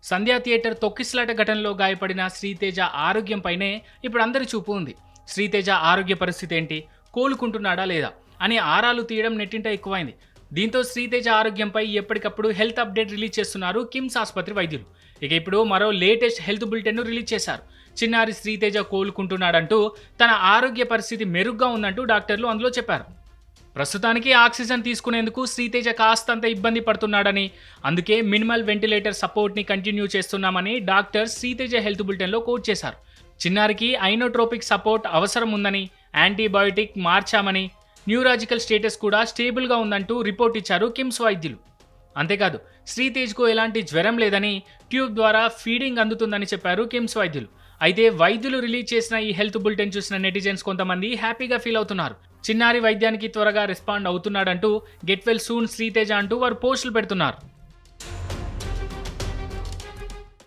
సంధ్యా theatre తొక్కిసలాట ఘటనలో గాయపడిన శ్రీతేజ ఆరోగ్యంపైనే ఇప్పుడు అందరి చూపు ఉంది. శ్రీతేజ ఆరోగ్య పరిస్థితి ఏంటి, కోలుకుంటున్నాడా లేదా అని ఆరాలు తీయడం నెట్టింట ఎక్కువైంది. దీంతో శ్రీతేజ ఆరోగ్యంపై ఎప్పటికప్పుడు హెల్త్ అప్డేట్ రిలీజ్ చేస్తున్నారు కిమ్స్ ఆసుపత్రి వైద్యులు. ఇక ఇప్పుడు మరో లేటెస్ట్ హెల్త్ బులెటిన్ను రిలీజ్ చేశారు. చిన్నారి శ్రీతేజ కోలుకుంటున్నాడంటూ, తన ఆరోగ్య పరిస్థితి మెరుగ్గా ఉందంటూ డాక్టర్లు అందులో చెప్పారు. ప్రస్తుతానికి ఆక్సిజన్ తీసుకునేందుకు శ్రీతేజ కాస్తంత ఇబ్బంది పడుతున్నాడని, అందుకే మినిమల్ వెంటిలేటర్ సపోర్ట్ని కంటిన్యూ చేస్తున్నామని డాక్టర్ శ్రీతేజ హెల్త్ బులెటిన్లో కోట్ చేశారు. చిన్నారికి ఐనోట్రోపిక్ సపోర్ట్ అవసరం ఉందని, యాంటీబయోటిక్ మార్చామని, న్యూరాజికల్ స్టేటస్ కూడా స్టేబుల్గా ఉందంటూ రిపోర్ట్ ఇచ్చారు కిమ్స్ వైద్యులు. అంతేకాదు, శ్రీతేజ్కు ఎలాంటి జ్వరం లేదని, ట్యూబ్ ద్వారా ఫీడింగ్ అందుతుందని చెప్పారు కిమ్స్ వైద్యులు. అయితే వైద్యులు రిలీజ్ చేసిన ఈ హెల్త్ బులెటిన్ చూసిన నెటిజన్స్ కొంతమంది హ్యాపీగా ఫీల్ అవుతున్నారు. చిన్నారి వైద్యానికి త్వరగా రెస్పాండ్ అవుతున్నాడంటూ, గెట్ వెల్ సూన్ శ్రీతేజ అంటూ వారు పోస్టులు పెడుతున్నారు.